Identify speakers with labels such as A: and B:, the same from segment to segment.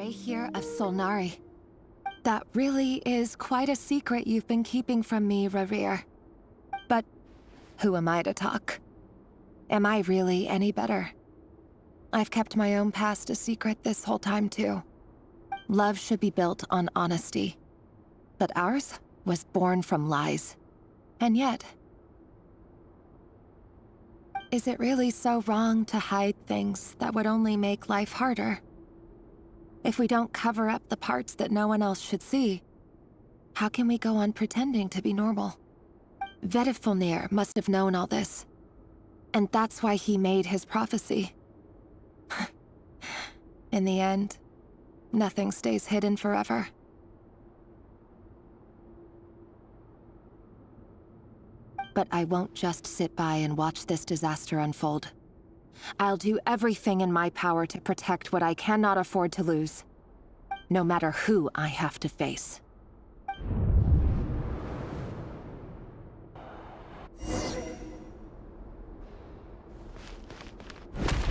A: hear of Solnari. That really is quite a secret you've been keeping from me, Rerir. But who am I to talk? Am I really any better? I've kept my own past a secret this whole time, too. Love should be built on honesty. But ours was born from lies. And yet... is it really so wrong to hide things that would only make life harder? If we don't cover up the parts that no one else should see, how can we go on pretending to be normal? Vedifulnir must have known all this. And that's why he made his prophecy. In the end, nothing stays hidden forever. But I won't just sit by and watch this disaster unfold. I'll do everything in my power to protect what I cannot afford to lose, no matter who I have to face.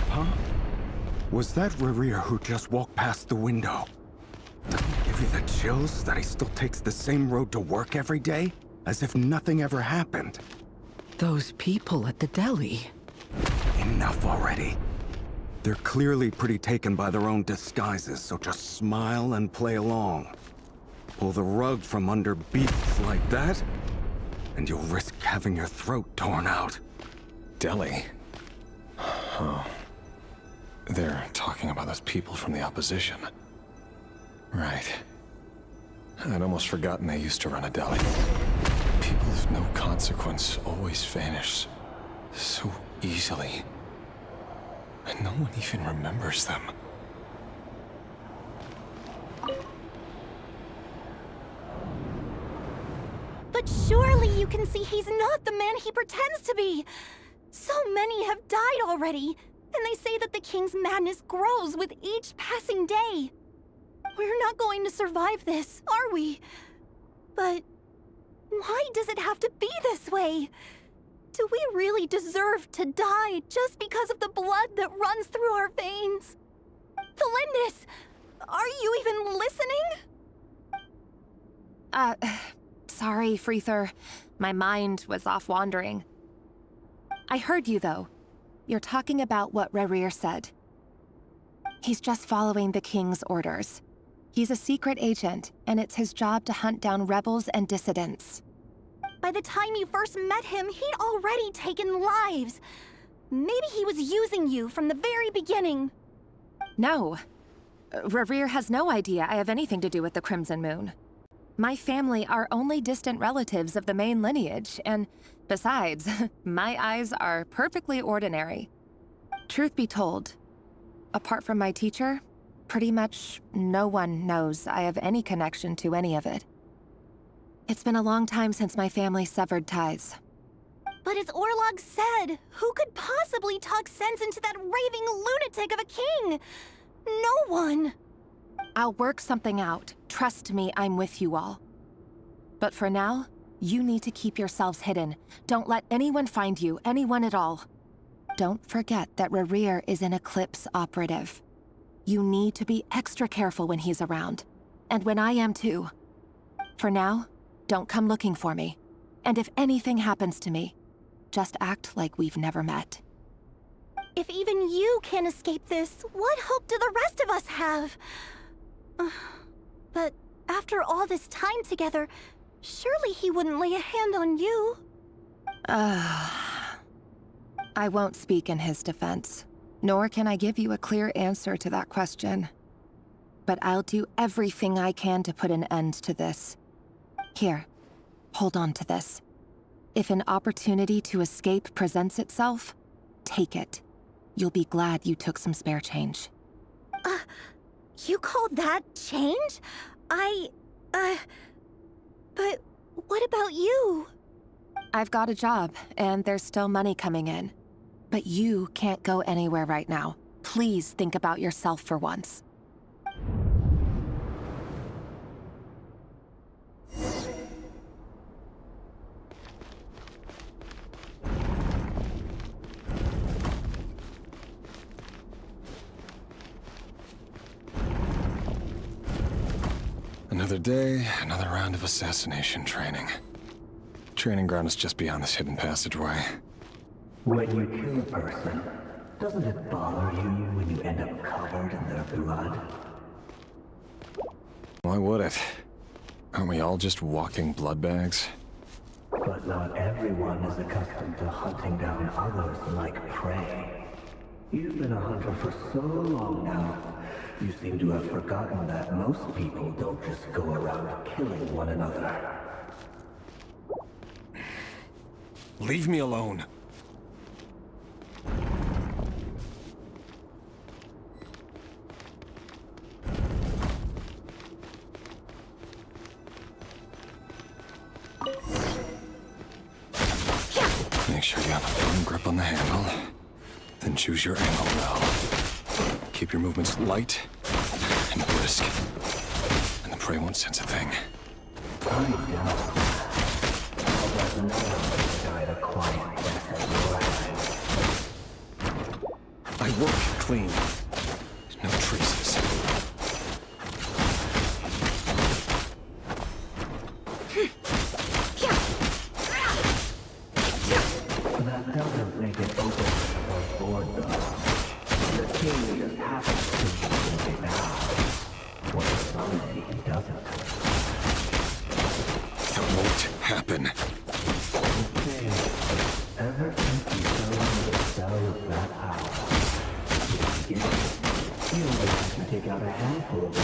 B: Huh? Was that Rerir who just walked past the window? Doesn't it give you the chills that he still takes the same road to work every day? As if nothing ever happened.
C: Those people at the deli.
B: Enough already. They're clearly pretty taken by their own disguises, so just smile and play along. Pull the rug from under beasts like that, and you'll risk having your throat torn out.
D: Deli? Oh. They're talking about those people from the opposition. Right. I'd almost forgotten they used to run a deli. People of no consequence always vanish so easily. And no one even remembers them.
E: But surely you can see he's not the man he pretends to be! So many have died already, and they say that the king's madness grows with each passing day. We're not going to survive this, are we? But why does it have to be this way? Do we really deserve to die just because of the blood that runs through our veins? Felindis, are you even listening?
A: Sorry, Freether. My mind was off wandering. I heard you, though. You're talking about what Rerir said. He's just following the king's orders. He's a secret agent, and it's his job to hunt down rebels and dissidents.
E: By the time you first met him, he'd already taken lives. Maybe he was using you from the very beginning.
A: No. Rerir has no idea I have anything to do with the Crimson Moon. My family are only distant relatives of the main lineage, and besides, my eyes are perfectly ordinary. Truth be told, apart from my teacher, pretty much no one knows I have any connection to any of it. It's been a long time since my family severed ties.
E: But as Orlog said, who could possibly talk sense into that raving lunatic of a king? No one.
A: I'll work something out. Trust me, I'm with you all. But for now, you need to keep yourselves hidden. Don't let anyone find you, anyone at all. Don't forget that Rerir is an Eclipse operative. You need to be extra careful when he's around. And when I am too. For now, don't come looking for me. And if anything happens to me, just act like we've never met.
E: If even you can't escape this, what hope do the rest of us have? But after all this time together, surely he wouldn't lay a hand on you.
A: I won't speak in his defense, nor can I give you a clear answer to that question. But I'll do everything I can to put an end to this. Here, hold on to this. If an opportunity to escape presents itself, take it. You'll be glad you took some spare change.
E: You call that change? But what about you?
A: I've got a job, and there's still money coming in. But you can't go anywhere right now. Please think about yourself for once.
D: Another day, another round of assassination training. Training ground is just beyond this hidden passageway.
F: When you kill a person, doesn't it bother you when you end up covered in their blood?
D: Why would it? Aren't we all just walking blood bags?
F: But not everyone is accustomed to hunting down others like prey. You've been a hunter for so long now, you seem to have forgotten that most people don't just go around killing one another.
D: Leave me alone. Make sure you have a firm grip on the handle. Then choose your angle well. Keep your movements light and brisk. And the prey won't sense a thing.
F: I doubt. I'll let another died a quiet death as well.
D: I work clean. No traces.
F: That doesn't make it open or board though. The king just happens to be now. What if someday he doesn't?
D: That won't happen.
F: Okay. Ever since you fell into the cell of that hour, you only have to take out a handful of it.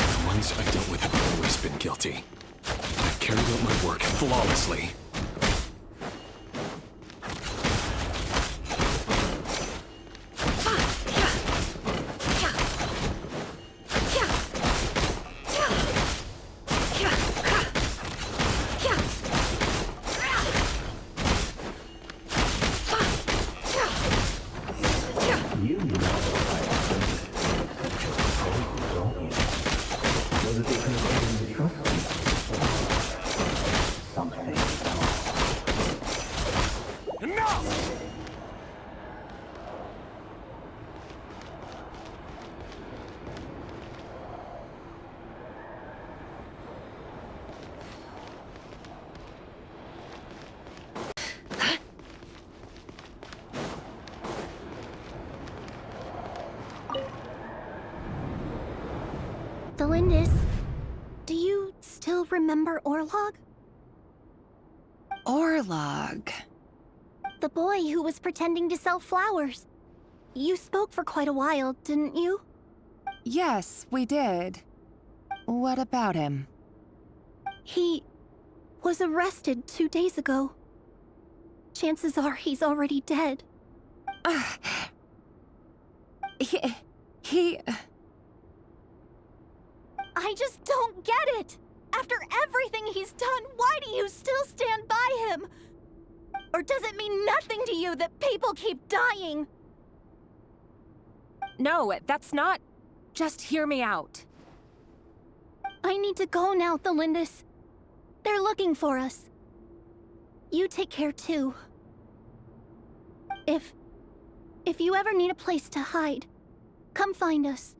D: The ones I dealt with have always been guilty. I've carried out my work flawlessly.
F: You know I don't you? Was it because I didn't trust you? Something else.
D: Enough!
E: Delindis, do you still remember Orlog?
A: Orlog.
E: The boy who was pretending to sell flowers. You spoke for quite a while, didn't you?
A: Yes, we did. What about him?
E: He was arrested 2 days ago. Chances are he's already dead.
A: He...
E: I just don't get it! After everything he's done, why do you still stand by him? Or does it mean nothing to you that people keep dying?
A: No, that's not... Just hear me out.
E: I need to go now, Thelindis. They're looking for us. You take care too. If you ever need a place to hide, come find us.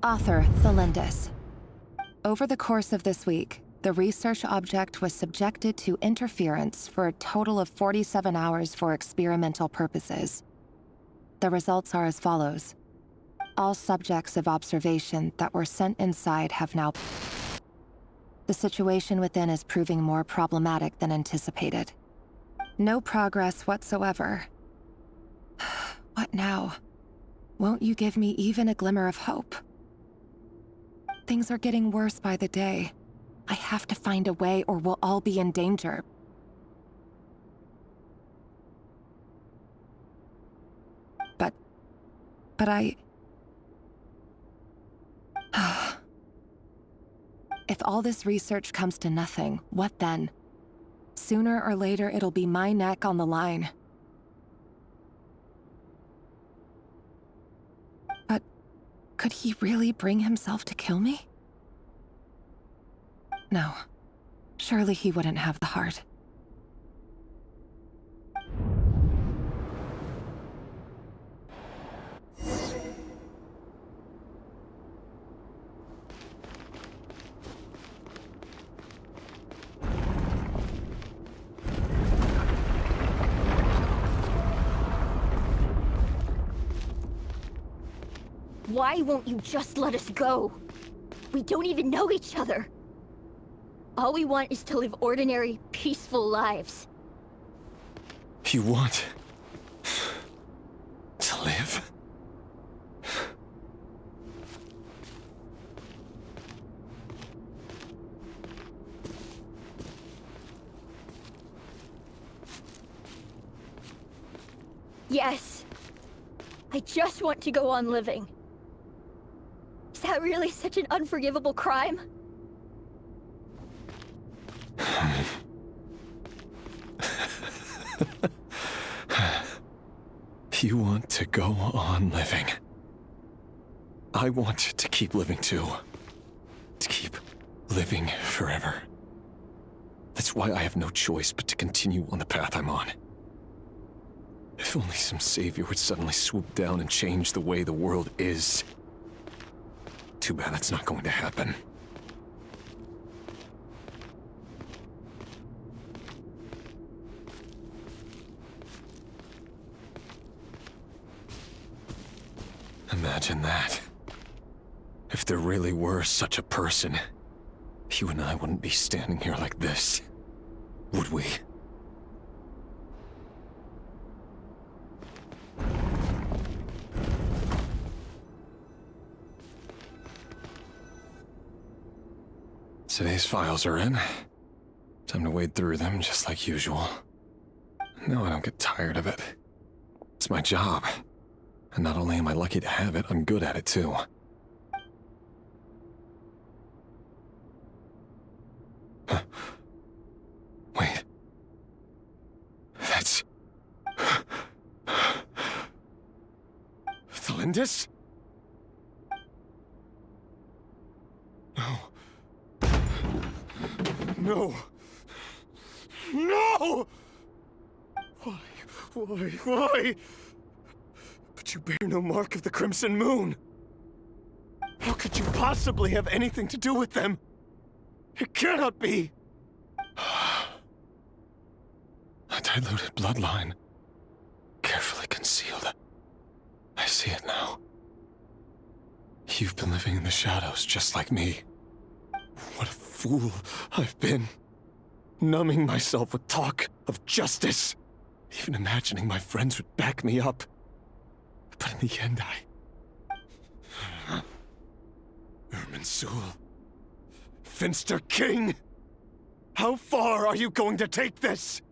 A: Author, Thelindis. Over the course of this week, the research object was subjected to interference for a total of 47 hours for experimental purposes. The results are as follows. All subjects of observation that were sent inside have now... The situation within is proving more problematic than anticipated. No progress whatsoever. What now? Won't you give me even a glimmer of hope? Things are getting worse by the day. I have to find a way or we'll all be in danger. But I... If all this research comes to nothing, what then? Sooner or later, it'll be my neck on the line. But Could he really bring himself to kill me? No. Surely he wouldn't have the heart.
E: Why won't you just let us go? We don't even know each other. All we want is to live ordinary, peaceful lives.
D: You want... to live?
E: Yes. I just want to go on living. Is that really such an unforgivable crime?
D: You want to go on living. I want to keep living too. To keep living forever. That's why I have no choice but to continue on the path I'm on. If only some savior would suddenly swoop down and change the way the world is. Too bad that's not going to happen. Imagine that. If there really were such a person, you and I wouldn't be standing here like this, would we? Today's files are in. Time to wade through them just like usual. No, I don't get tired of it. It's my job. And not only am I lucky to have it, I'm good at it too. Huh. Wait. That's... Thalindis? No. No! No! Why? But you bear no mark of the Crimson Moon. How could you possibly have anything to do with them? It cannot be! A diluted bloodline. Carefully concealed. I see it now. You've been living in the shadows just like me. What a fool I've been. Numbing myself with talk of justice. Even imagining my friends would back me up. But in the end, Irminsul. Vinster King! How far are you going to take this?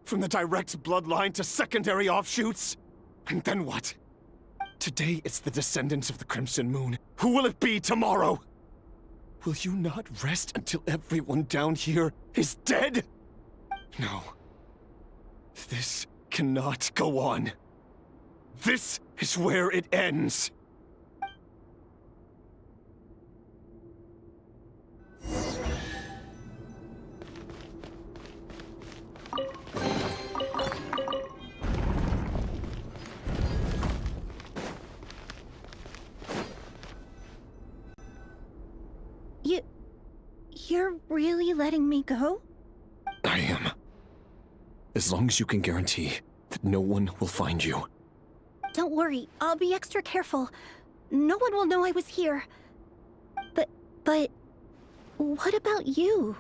D: From the direct bloodline to secondary offshoots? And then what? Today it's the descendants of the Crimson Moon. Who will it be tomorrow? Will you not rest until everyone down here is dead? No. This cannot go on. This is where it ends.
E: You're really letting me go?
D: I am. As long as you can guarantee that no one will find you.
E: Don't worry, I'll be extra careful. No one will know I was here. But what about you?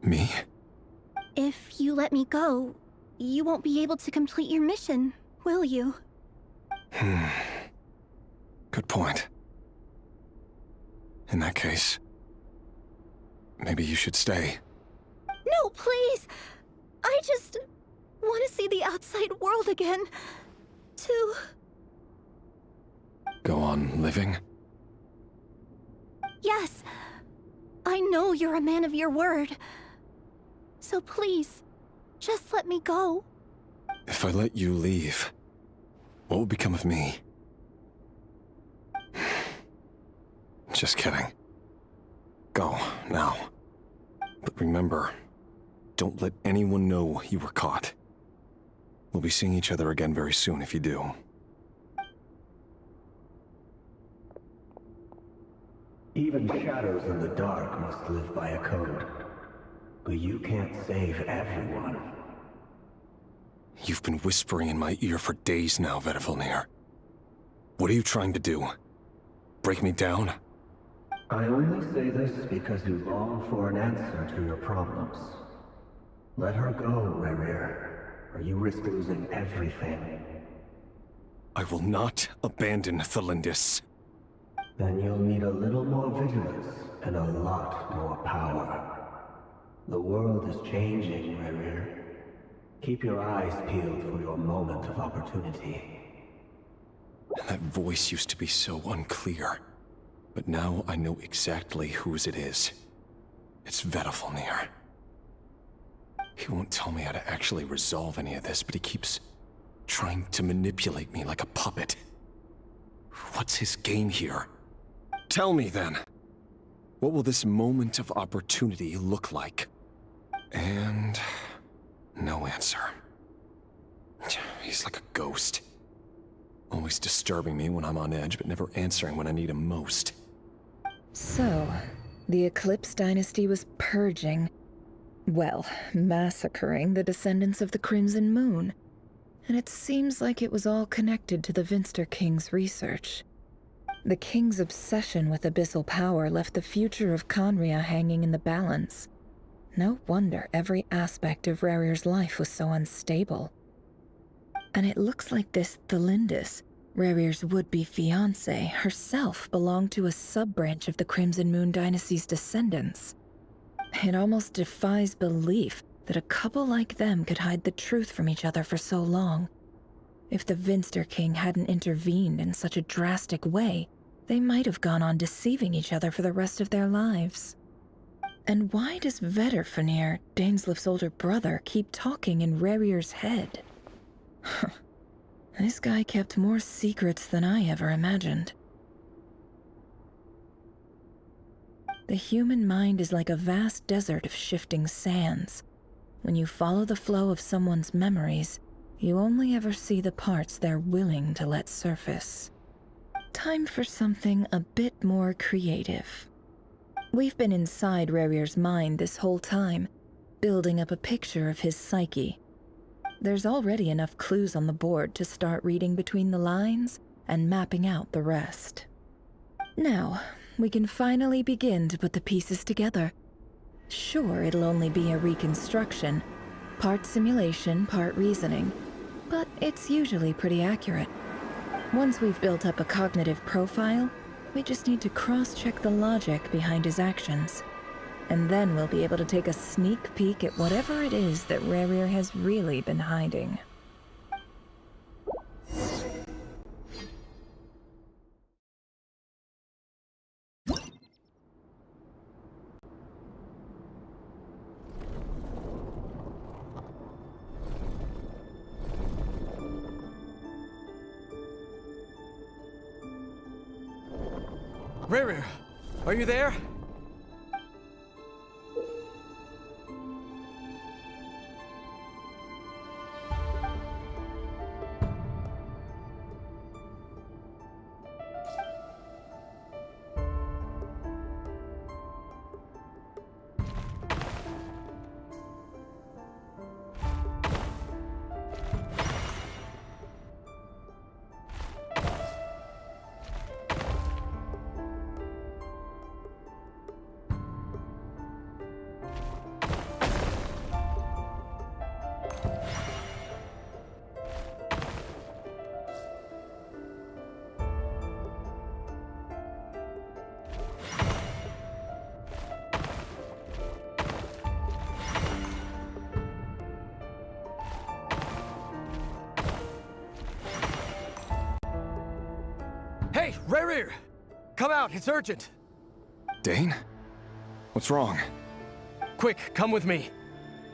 D: Me?
E: If you let me go, you won't be able to complete your mission, will you?
D: Good point. In that case, maybe you should stay.
E: No, please! I just want to see the outside world again. To...
D: Go on living?
E: Yes. I know you're a man of your word. So please, just let me go.
D: If I let you leave, what will become of me? Just kidding. Go, now. But remember, don't let anyone know you were caught. We'll be seeing each other again very soon if you do.
F: Even shadows in the dark must live by a code. But you can't save everyone.
D: You've been whispering in my ear for days now, Vedifilnir. What are you trying to do? Break me down?
F: I only say this because you long for an answer to your problems. Let her go, Rerir, or you risk losing everything.
D: I will not abandon Thelindis.
F: Then you'll need a little more vigilance and a lot more power. The world is changing, Rerir. Keep your eyes peeled for your moment of opportunity.
D: That voice used to be so unclear. But now I know exactly whose it is. It's Vedifilnir. He won't tell me how to actually resolve any of this, but he keeps trying to manipulate me like a puppet. What's his game here? Tell me then. What will this moment of opportunity look like? And no answer. He's like a ghost. Always disturbing me when I'm on edge, but never answering when I need him most.
G: So, the Eclipse dynasty was purging, well, massacring the descendants of the Crimson Moon. And it seems like it was all connected to the Vinster King's research. The King's obsession with abyssal power left the future of Khaenri'ah hanging in the balance. No wonder every aspect of Rerir's life was so unstable. And it looks like this Thelindis, Rerir's would-be fiancée, herself belonged to a sub-branch of the Crimson Moon dynasty's descendants. It almost defies belief that a couple like them could hide the truth from each other for so long. If the Vinster King hadn't intervened in such a drastic way, they might have gone on deceiving each other for the rest of their lives. And why does Vedifilnir, Dainsleif's older brother, keep talking in Rerir's head? This guy kept more secrets than I ever imagined. The human mind is like a vast desert of shifting sands. When you follow the flow of someone's memories, you only ever see the parts they're willing to let surface. Time for something a bit more creative. We've been inside Rerir's mind this whole time, building up a picture of his psyche. There's already enough clues on the board to start reading between the lines and mapping out the rest. Now, we can finally begin to put the pieces together. Sure, it'll only be a reconstruction, part simulation, part reasoning, but it's usually pretty accurate. Once we've built up a cognitive profile, we just need to cross-check the logic behind his actions. And then we'll be able to take a sneak peek at whatever it is that Rerir has really been hiding.
H: Rerir, are you there? Hey, Rerir! Come out, it's urgent!
D: Dane? What's wrong?
H: Quick, come with me.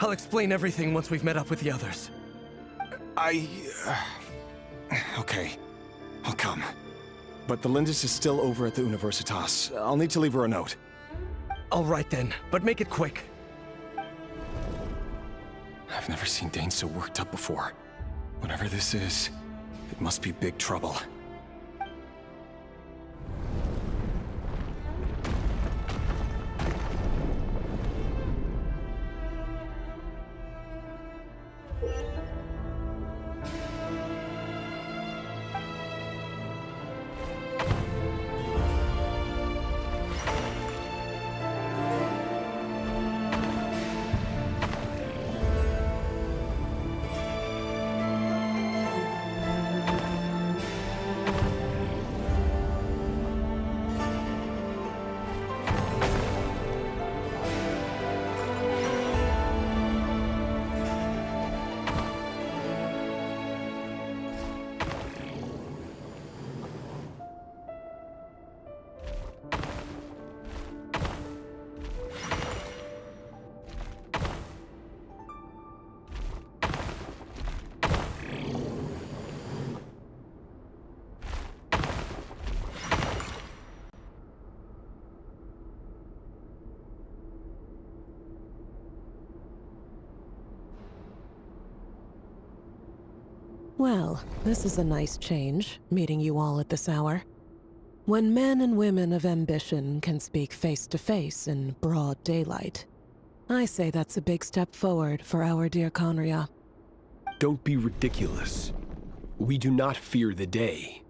H: I'll explain everything once we've met up with the others.
D: Okay. I'll come. but the Lindis is still over at the Universitas. I'll need to leave her a note.
H: All right then, but make it quick.
D: I've never seen Dane so worked up before. Whatever this is, it must be big trouble.
C: Well, this is a nice change, meeting you all at this hour. When men and women of ambition can speak face to face in broad daylight, I say that's a big step forward for our dear Conria.
I: Don't be ridiculous. We do not fear the day.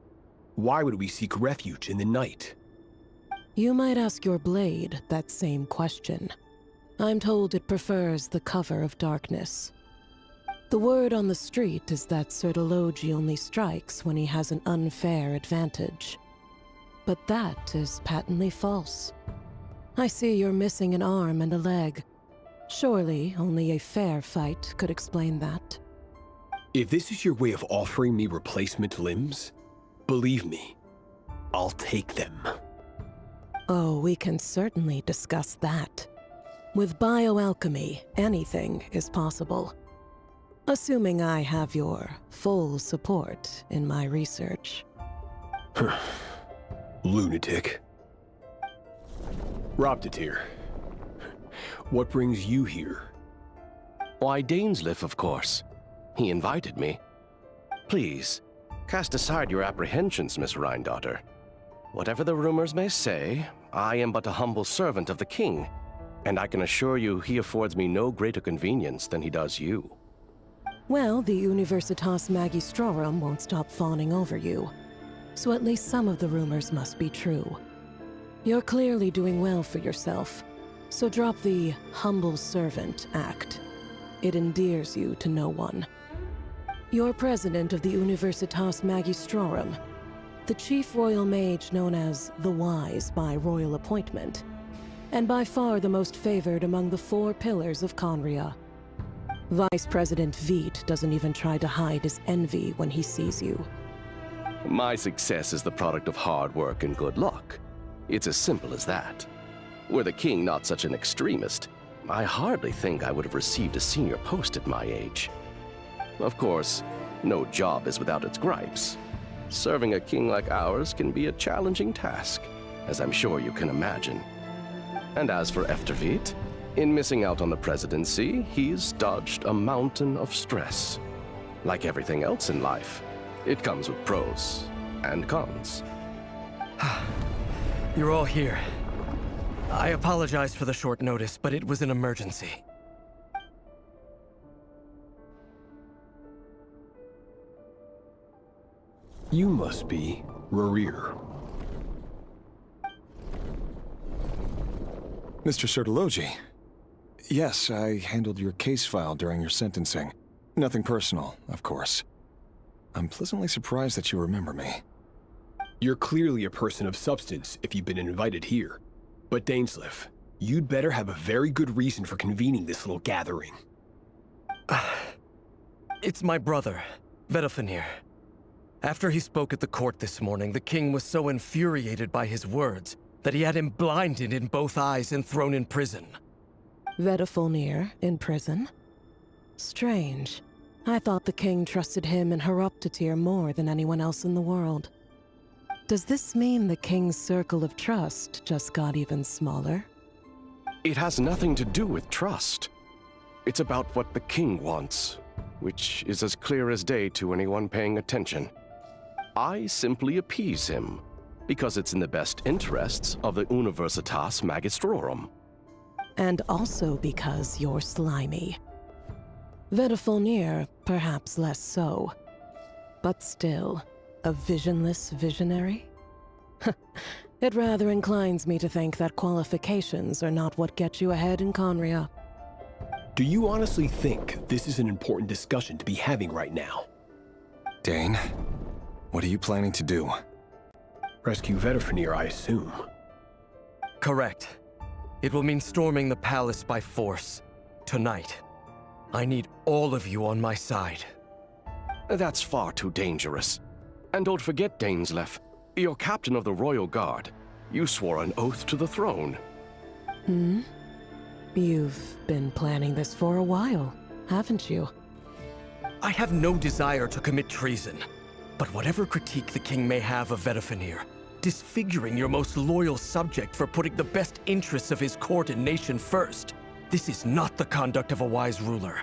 I: Why would we seek refuge in the night?
C: You might ask your blade that same question. I'm told it prefers the cover of darkness. The word on the street is that Sir Elegy only strikes when he has an unfair advantage. But that is patently false. I see you're missing an arm and a leg. Surely only a fair fight could explain that.
I: If this is your way of offering me replacement limbs, believe me, I'll take them.
C: Oh, we can certainly discuss that. With bioalchemy, anything is possible. Assuming I have your full support in my research.
I: Lunatic. Robtatir. What brings you here?
J: Why, Dainsleif, of course. He invited me. Please, cast aside your apprehensions, Miss Rhindaughter. Whatever the rumors may say, I am but a humble servant of the king, and I can assure you he affords me no greater convenience than he does you.
C: Well, the Universitas Magistrorum won't stop fawning over you, so at least some of the rumors must be true. You're clearly doing well for yourself, so drop the humble servant act. It endears you to no one. You're president of the Universitas Magistrorum, the chief royal mage known as the Wise by royal appointment, and by far the most favored among the 4 pillars of Conria. Vice President Veit doesn't even try to hide his envy when he sees you.
J: My success is the product of hard work and good luck. It's as simple as that. Were the king not such an extremist, I hardly think I would have received a senior post at my age. Of course, no job is without its gripes. Serving a king like ours can be a challenging task, as I'm sure you can imagine. And as for Veit, in missing out on the presidency, he's dodged a mountain of stress. Like everything else in life, it comes with pros and cons.
H: You're all here. I apologize for the short notice, but it was an emergency.
I: You must be Rerir.
D: Mr. Sir Elegy. Yes, I handled your case file during your sentencing. Nothing personal, of course. I'm pleasantly surprised that you remember me.
I: You're clearly a person of substance if you've been invited here. But Dainsleif, you'd better have a very good reason for convening this little gathering.
H: It's my brother, Vedofenir. After he spoke at the court this morning, the king was so infuriated by his words that he had him blinded in both eyes and thrown in prison.
C: Vedofenir in prison? Strange. I thought the king trusted him and Horoptatir more than anyone else in the world. Does this mean the King's circle of trust just got even smaller?
J: It has nothing to do with trust. It's about what the king wants, which is as clear as day to anyone paying attention. I simply appease him, because it's in the best interests of the Universitas Magistrorum.
C: And also because you're slimy. Vedifulnir, perhaps less so. But still, a visionless visionary? It rather inclines me to think that qualifications are not what get you ahead in Conria.
I: Do you honestly think this is an important discussion to be having right now?
D: Dane, what are you planning to do?
I: Rescue Vedifulnir, I assume.
H: Correct. It will mean storming the palace by force. Tonight. I need all of you on my side.
J: That's far too dangerous. And don't forget, Dainsleif, you're captain of the Royal Guard. You swore an oath to the throne.
C: Hmm? You've been planning this for a while, haven't you?
H: I have no desire to commit treason. But whatever critique the king may have of Vedifulnir, disfiguring your most loyal subject for putting the best interests of his court and nation first, this is not the conduct of a wise ruler.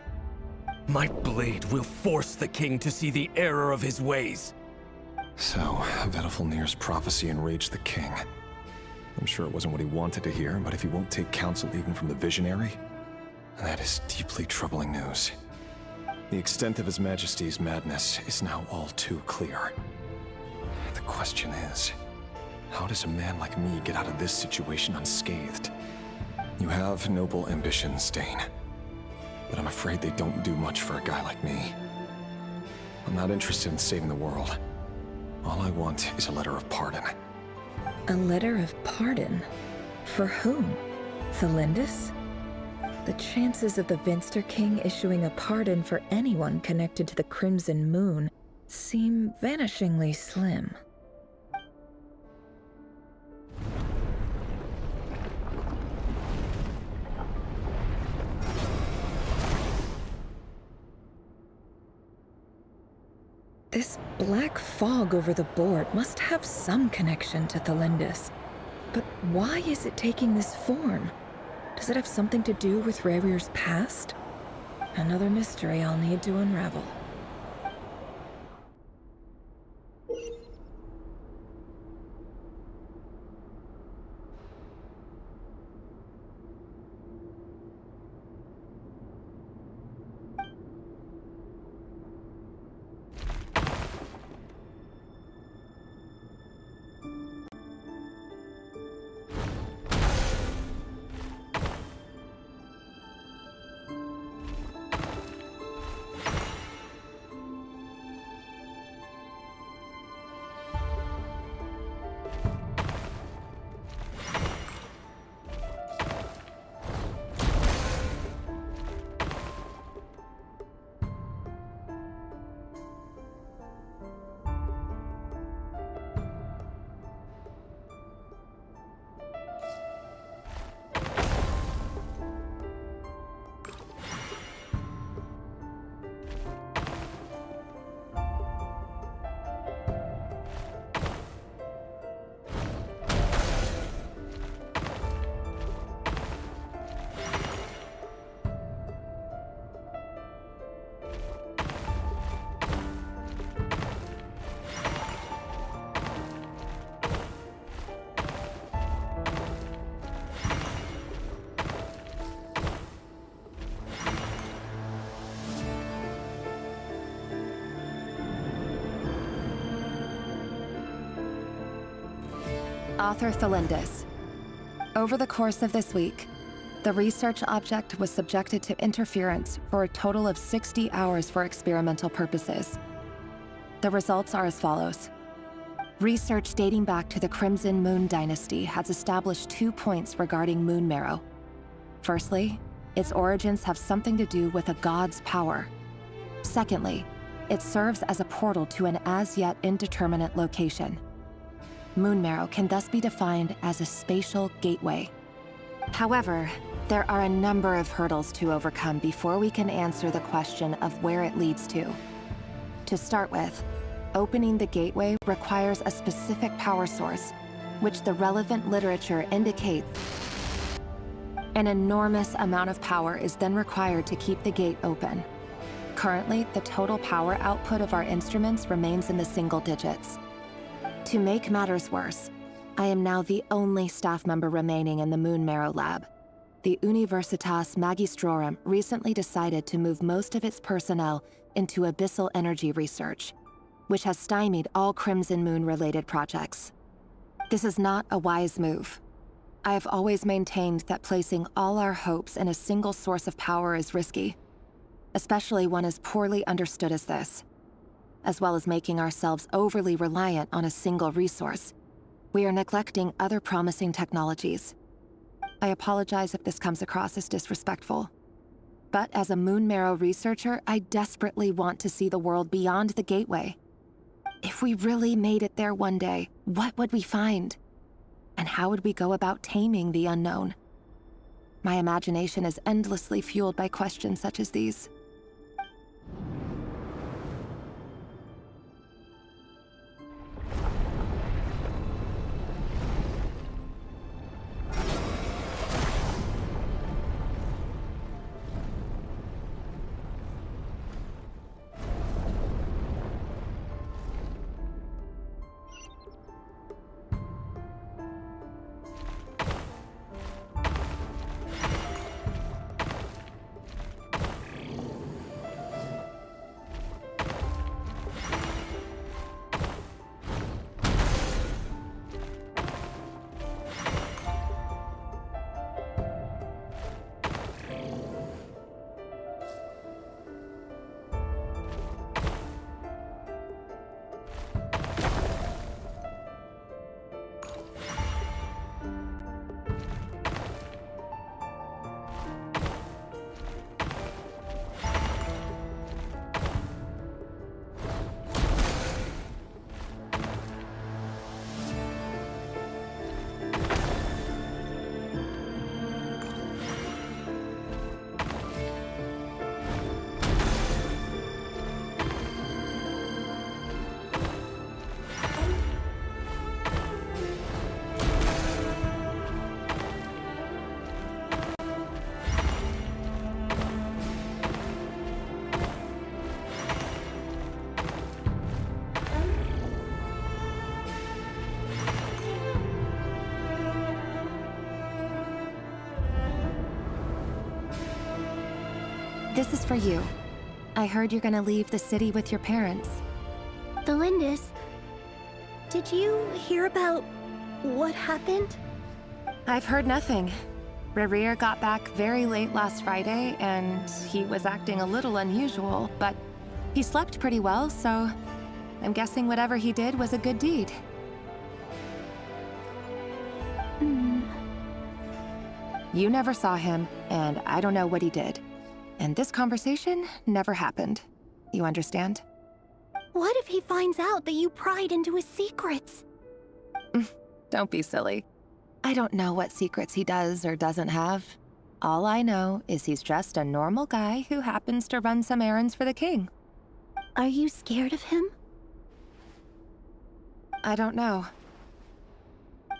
H: My blade will force the king to see the error of his ways.
D: So, Vedifulnir's prophecy enraged the king. I'm sure it wasn't what he wanted to hear, but if he won't take counsel even from the visionary, that is deeply troubling news. The extent of His Majesty's madness is now all too clear. The question is, how does a man like me get out of this situation unscathed? You have noble ambitions, Dane, but I'm afraid they don't do much for a guy like me. I'm not interested in saving the world. All I want is a letter of pardon.
G: A letter of pardon? For whom? Thelindis? The chances of the Vinster King issuing a pardon for anyone connected to the Crimson Moon seem vanishingly slim. This black fog over the board must have some connection to Thelindis. But why is it taking this form? Does it have something to do with Rerir's past? Another mystery I'll need to unravel.
A: Author Thelindis. Over the course of this week, the research object was subjected to interference for a total of 60 hours for experimental purposes. The results are as follows. Research dating back to the Crimson Moon dynasty has established 2 points regarding moon marrow. Firstly, its origins have something to do with a god's power. Secondly, it serves as a portal to an as-yet indeterminate location. Moon marrow can thus be defined as a spatial gateway. However, there are a number of hurdles to overcome before we can answer the question of where it leads to. To start with, opening the gateway requires a specific power source, which the relevant literature indicates. An enormous amount of power is then required to keep the gate open. Currently, the total power output of our instruments remains in the single digits. To make matters worse, I am now the only staff member remaining in the Moon Marrow lab. The Universitas Magistrorum recently decided to move most of its personnel into abyssal energy research, which has stymied all Crimson Moon-related projects. This is not a wise move. I have always maintained that placing all our hopes in a single source of power is risky, especially one as poorly understood as this. As well as making ourselves overly reliant on a single resource, we are neglecting other promising technologies. I apologize if this comes across as disrespectful. But as a Moon Marrow researcher, I desperately want to see the world beyond the gateway. If we really made it there one day, what would we find? And how would we go about taming the unknown? My imagination is endlessly fueled by questions such as these. This is for you. I heard you're gonna leave the city with your parents.
E: The Lindis, did you hear about what happened?
A: I've heard nothing. Rerir got back very late last Friday, and he was acting a little unusual, but he slept pretty well, so I'm guessing whatever he did was a good deed. You never saw him, and I don't know what he did. And this conversation never happened. You understand?
E: What if he finds out that you pried into his secrets?
A: Don't be silly. I don't know what secrets he does or doesn't have. All I know is he's just a normal guy who happens to run some errands for the king.
E: Are you scared of him?
A: I don't know.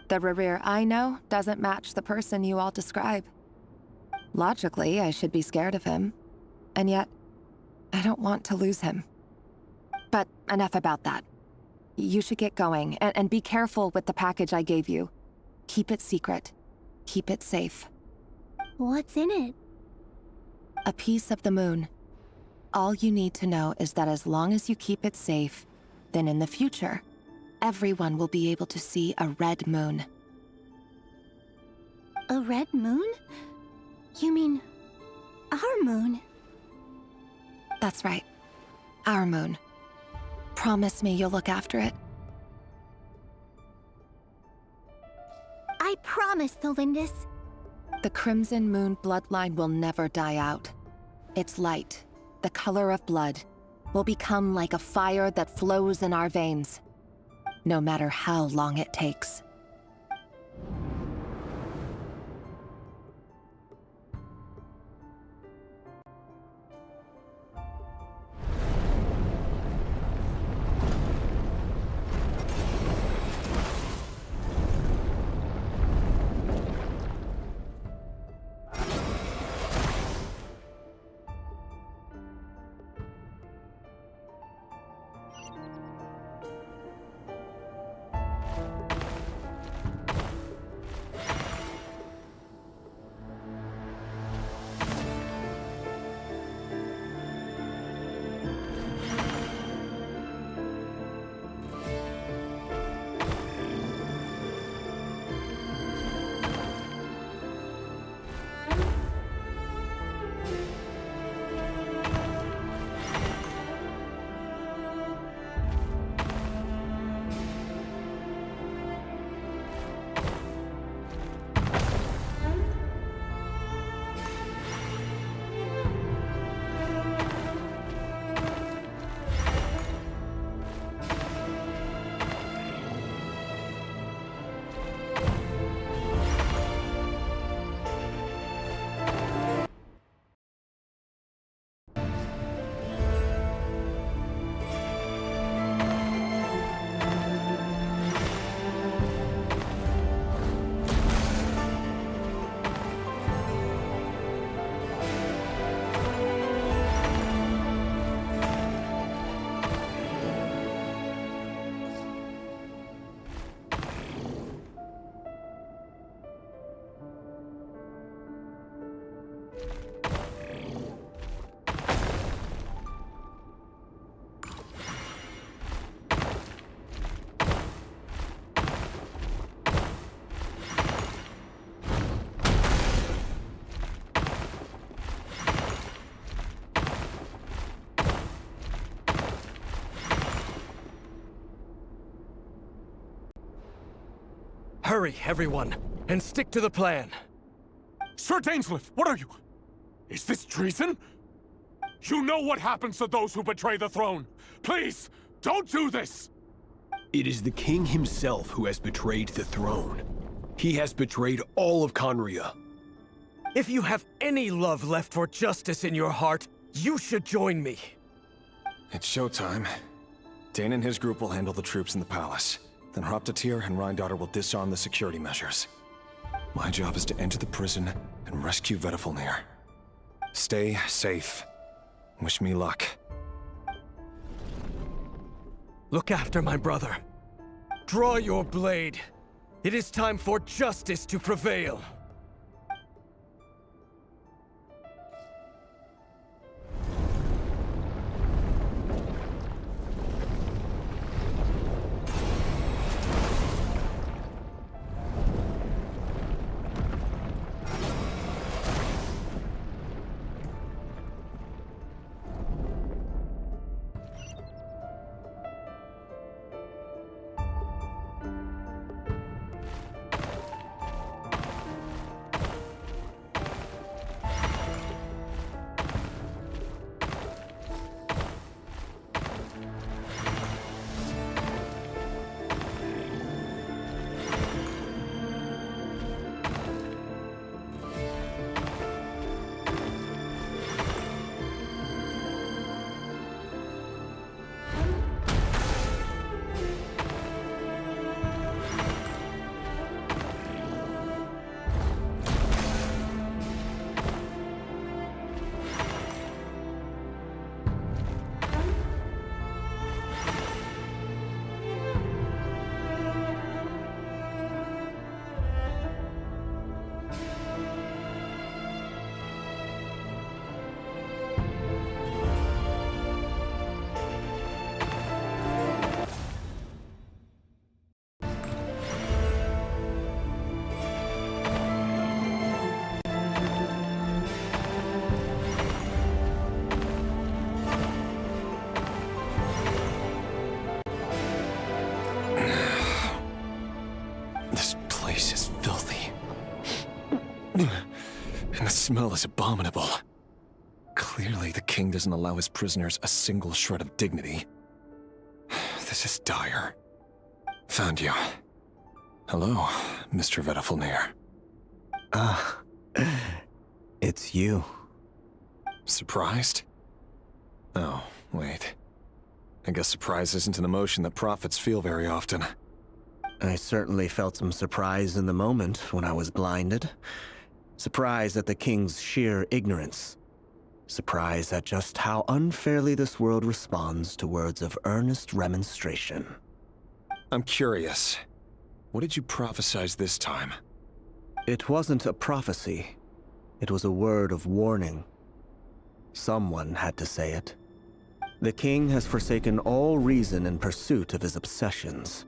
A: The Rerir I know doesn't match the person you all describe. Logically, I should be scared of him. And yet, I don't want to lose him. But enough about that. You should get going, and be careful with the package I gave you. Keep it secret. Keep it safe.
E: What's in it?
A: A piece of the moon. All you need to know is that as long as you keep it safe, then in the future, everyone will be able to see a red moon.
E: A red moon? You mean our moon?
A: That's right. Our moon. Promise me you'll look after it.
E: I promise, Tholindis.
A: The Crimson Moon bloodline will never die out. Its light, the color of blood, will become like a fire that flows in our veins, no matter how long it takes.
H: Hurry, everyone, and stick to the plan.
K: Sir Dainsleif, what are you? Is this treason? You know what happens to those who betray the throne. Please, don't do this!
I: It is the king himself who has betrayed the throne. He has betrayed all of Conria.
H: If you have any love left for justice in your heart, you should join me.
D: It's showtime. Dane and his group will handle the troops in the palace. Then Hraptatyr and Rheindater will disarm the security measures. My job is to enter the prison and rescue Vedifalnir. Stay safe. Wish me luck.
H: Look after my brother. Draw your blade. It is time for justice to prevail.
D: And the smell is abominable. Clearly, the king doesn't allow his prisoners a single shred of dignity. This is dire. Found you. Hello, Mr. Vedifalnir.
L: Ah, it's you.
D: Surprised? Oh, wait. I guess surprise isn't an emotion that prophets feel very often.
L: I certainly felt some surprise in the moment when I was blinded. Surprise at the king's sheer ignorance. Surprise at just how unfairly this world responds to words of earnest remonstration.
D: I'm curious. What did you prophesize this time?
L: It wasn't a prophecy. It was a word of warning. Someone had to say it. The king has forsaken all reason in pursuit of his obsessions.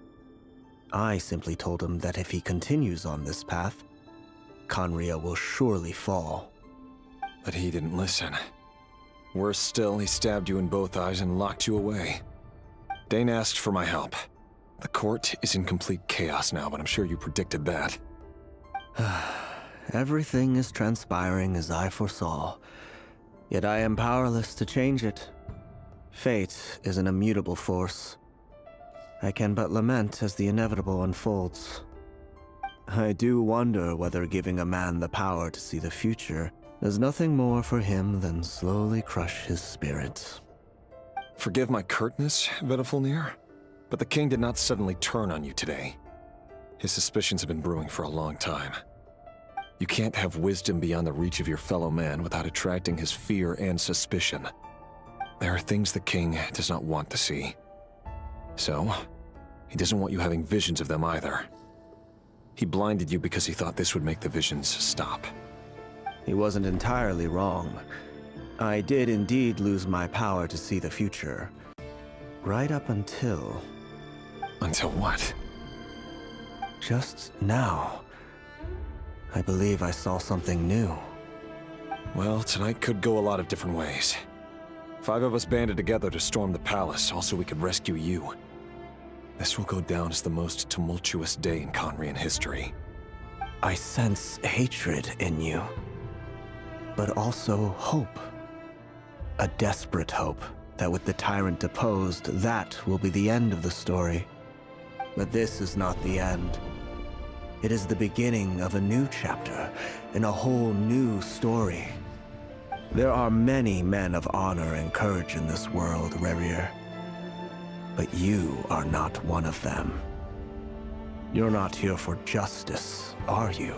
L: I simply told him that if he continues on this path, Conria will surely fall.
D: But he didn't listen. Worse still, he stabbed you in both eyes and locked you away. Dane asked for my help. The court is in complete chaos now, but I'm sure you predicted that.
L: Everything is transpiring as I foresaw, yet I am powerless to change it. Fate is an immutable force. I can but lament as the inevitable unfolds. I do wonder whether giving a man the power to see the future does nothing more for him than slowly crush his spirit.
D: Forgive my curtness, Vedifalnir, but the king did not suddenly turn on you today. His suspicions have been brewing for a long time. You can't have wisdom beyond the reach of your fellow man without attracting his fear and suspicion. There are things the king does not want to see. So, he doesn't want you having visions of them either. He blinded you because he thought this would make the visions stop.
L: He wasn't entirely wrong. I did indeed lose my power to see the future. Right up until...
D: Until what?
L: Just now. I believe I saw something new.
D: Well, tonight could go a lot of different ways. 5 of us banded together to storm the palace, also we could rescue you. This will go down as the most tumultuous day in Conrian history.
L: I sense hatred in you, but also hope. A desperate hope that with the tyrant deposed, that will be the end of the story. But this is not the end. It is the beginning of a new chapter, in a whole new story. There are many men of honor and courage in this world, Rerir. But you are not one of them. You're not here for justice, are you?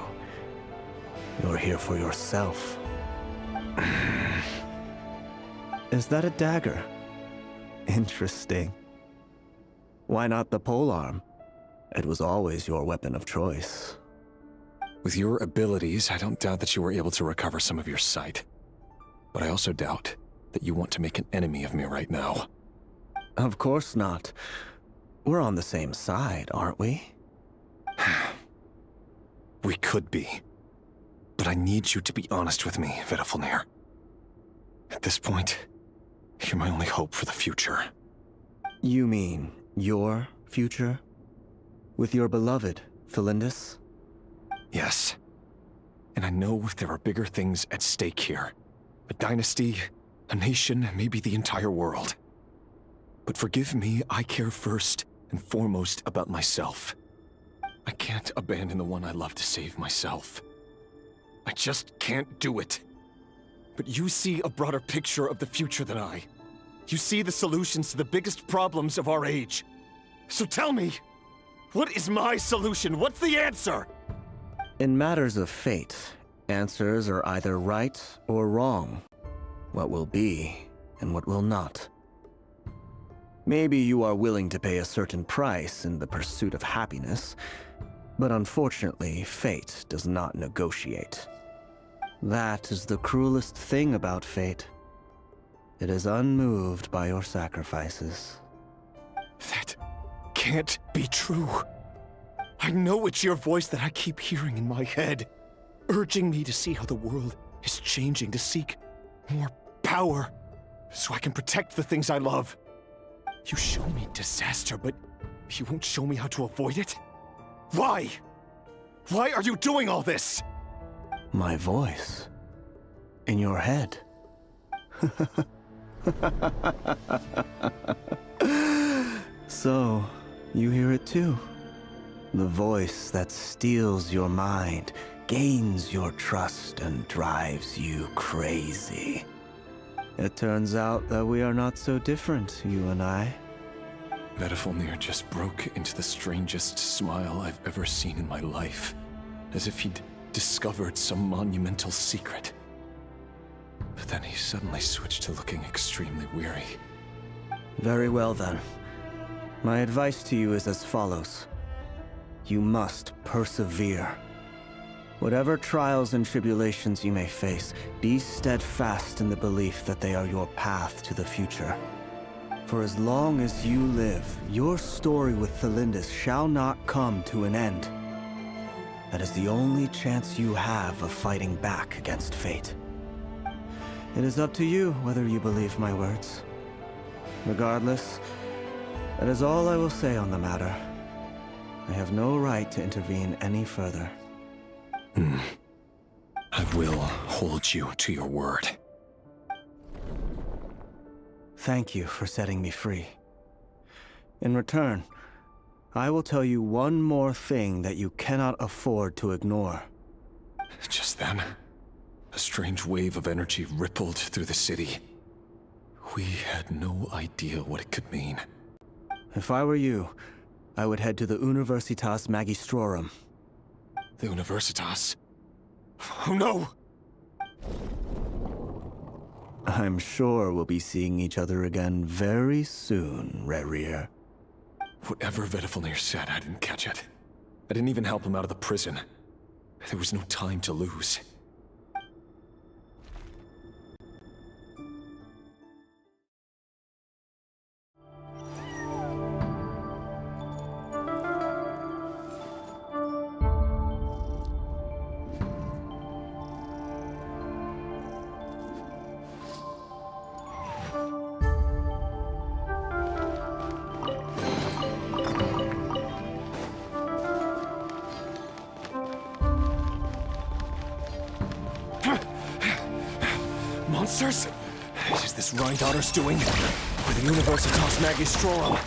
L: You're here for yourself. Is that a dagger? Interesting. Why not the polearm? It was always your weapon of choice.
D: With your abilities, I don't doubt that you were able to recover some of your sight. But I also doubt that you want to make an enemy of me right now.
L: Of course not. We're on the same side, aren't we?
D: We could be. But I need you to be honest with me, Vediflnir. At this point, you're my only hope for the future.
L: You mean your future? With your beloved, Felindis?
D: Yes. And I know there are bigger things at stake here. A dynasty, a nation, maybe the entire world. But forgive me, I care first and foremost about myself. I can't abandon the one I love to save myself. I just can't do it. But you see a broader picture of the future than I. You see the solutions to the biggest problems of our age. So tell me, what is my solution? What's the answer?
L: In matters of fate, answers are either right or wrong. What will be and what will not. Maybe you are willing to pay a certain price in the pursuit of happiness, but unfortunately, fate does not negotiate. That is the cruelest thing about fate. It is unmoved by your sacrifices.
D: That can't be true. I know it's your voice that I keep hearing in my head, urging me to see how the world is changing, to seek more power, so I can protect the things I love. You show me disaster, but you won't show me how to avoid it? Why? Why are you doing all this?
L: My voice. In your head. So, you hear it too? The voice that steals your mind, gains your trust, and drives you crazy. It turns out that we are not so different, you and I.
D: Vediflnir just broke into the strangest smile I've ever seen in my life, as if he'd discovered some monumental secret. But then he suddenly switched to looking extremely weary.
L: Very well then. My advice to you is as follows. You must persevere. Whatever trials and tribulations you may face, be steadfast in the belief that they are your path to the future. For as long as you live, your story with Felindis shall not come to an end. That is the only chance you have of fighting back against fate. It is up to you whether you believe my words. Regardless, that is all I will say on the matter. I have no right to intervene any further.
D: I will hold you to your word.
L: Thank you for setting me free. In return, I will tell you one more thing that you cannot afford to ignore.
D: Just then, a strange wave of energy rippled through the city. We had no idea what it could mean.
L: If I were you, I would head to the Universitas Magistrorum.
D: The Universitas? Oh no!
L: I'm sure we'll be seeing each other again very soon, Rerir.
D: Whatever Vediflnir said, I didn't catch it. I didn't even help him out of the prison. There was no time to lose. Monsters? Is this Rheindarter's doing? Or the Universitas Magistrorum?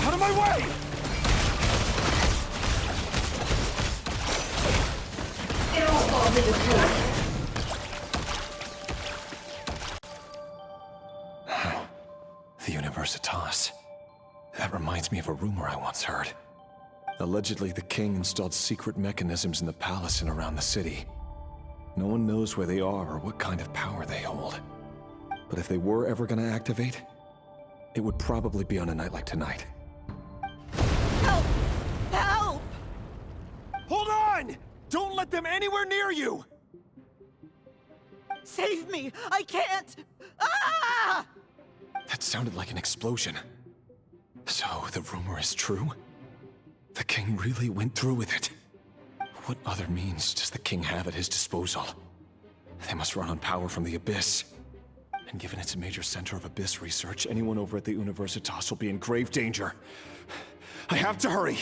D: Out of my way!
G: It all falls into place.
D: The Universitas. That reminds me of a rumor I once heard. Allegedly, the king installed secret mechanisms in the palace and around the city. No one knows where they are or what kind of power they hold. But if they were ever gonna activate, it would probably be on a night like tonight.
E: Help! Help!
H: Hold on! Don't let them anywhere near you!
E: Save me! I can't! Ah!
D: That sounded like an explosion. So, the rumor is true? The king really went through with it. What other means does the king have at his disposal? They must run on power from the Abyss. And given it's a major center of Abyss research, anyone over at the Universitas will be in grave danger. I have to hurry!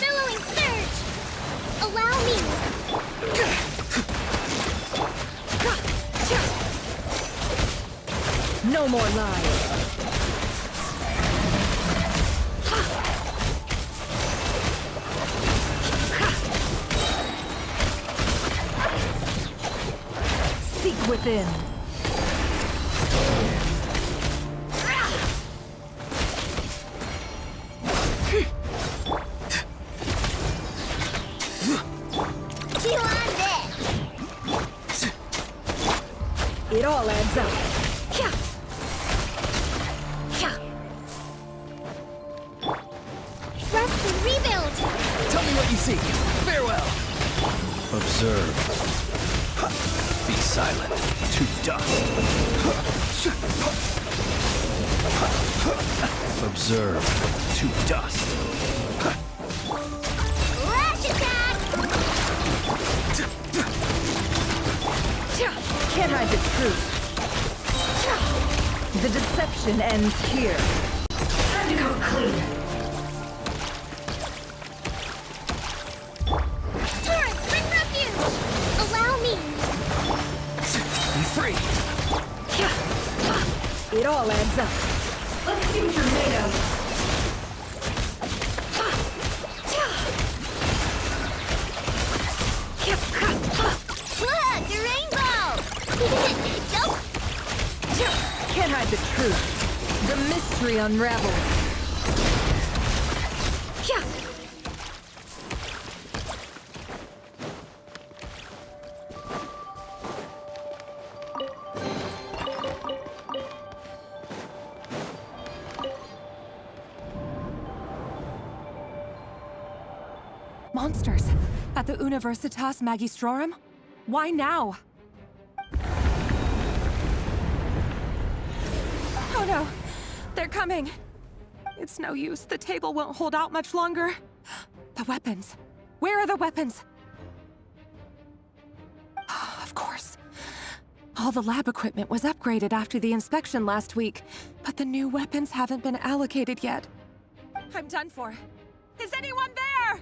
E: Billowing surge! Allow me!
G: No more lies. Seek within.
E: Chew on this!
G: It all adds up.
E: Rest and rebuild!
H: Tell me what you see. Farewell!
M: Observe. Be silent. To dust. Observe. To dust.
E: Lash attack!
G: Can't hide the truth. The deception ends here. Time to come clean.
E: Durin, bring refuge! Allow me!
H: Be free!
G: It all adds up. Let's see what you're made of.
E: Look, a rainbow! Nope.
G: Can't hide the truth. The mystery unravels.
A: Monsters! At the Universitas Magistrorum? Why now? Oh no! They're coming! It's no use. The table won't hold out much longer. The weapons. Where are the weapons? Of course. All the lab equipment was upgraded after the inspection last week, but the new weapons haven't been allocated yet. I'm done for. Is anyone there?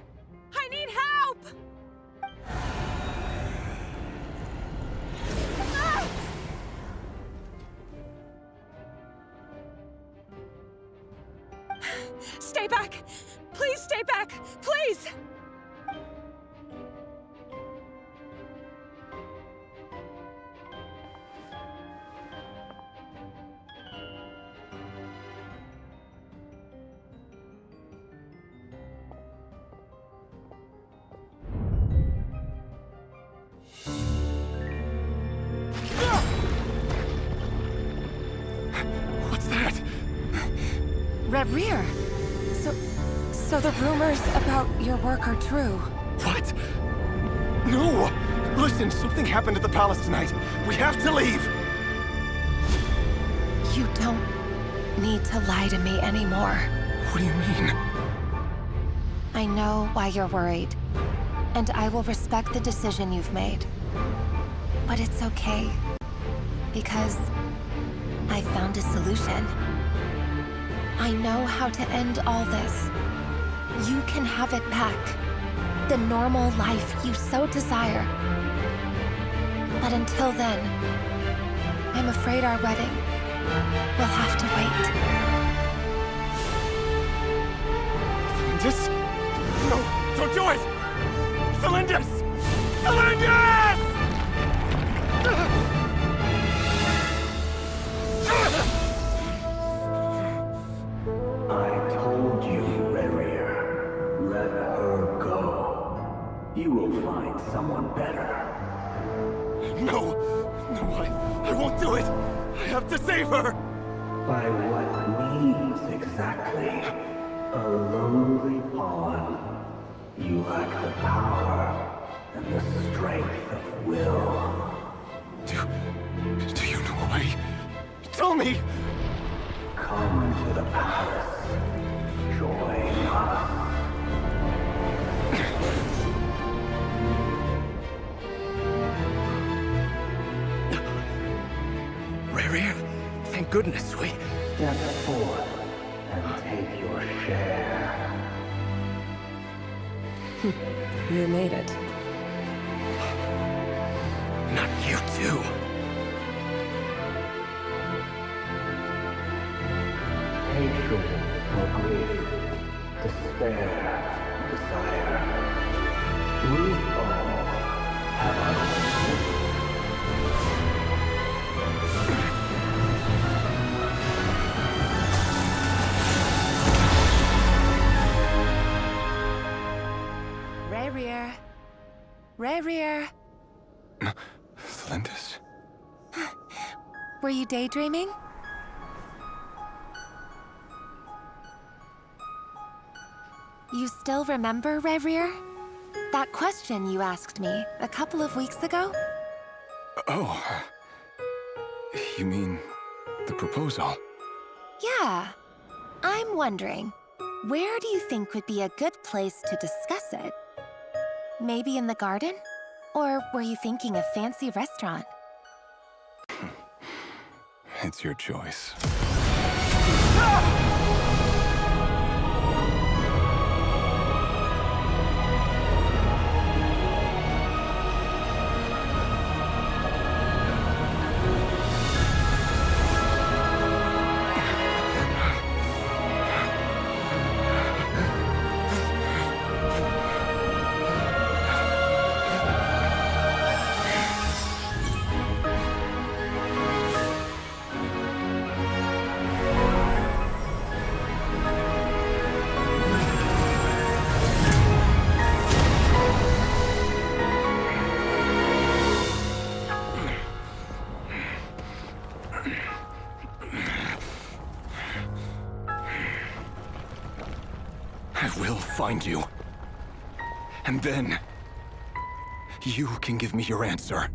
A: I need help! Ah! Stay back! Please stay back! Please!
K: What's that?
A: Rerir! So the rumors about your work are true.
K: What? No! Listen, something happened at the palace tonight. We have to leave!
A: You don't need to lie to me anymore.
D: What do you mean?
A: I know why you're worried, and I will respect the decision you've made. But it's okay, because I found a solution. I know how to end all this. You can have it back. The normal life you so desire. But until then, I'm afraid our wedding will have to wait.
K: Celindus? No, don't do it! Celindus! Celindus!
F: I told you, Rerir. Let her go. You will find someone better.
K: No! I won't do it! I have to save her!
F: By what means exactly? A lowly pawn. You lack the power and the strength of will.
K: Do you know a way? Tell me!
F: Come to the palace. Join us.
H: Rerir, thank goodness we...
F: Step forth and take your share.
C: You made it.
H: Not you too.
F: Hatred or grief, despair, desire. We all have our
A: Rerir. Rerir.
D: Celindus?
A: Were you daydreaming? You still remember, Rerir? That question you asked me a couple of weeks ago?
D: Oh. You mean the proposal?
A: Yeah. I'm wondering, where do you think would be a good place to discuss it? Maybe in the garden? Or were you thinking a fancy restaurant?
D: It's your choice. I will find you. And then, you can give me your answer.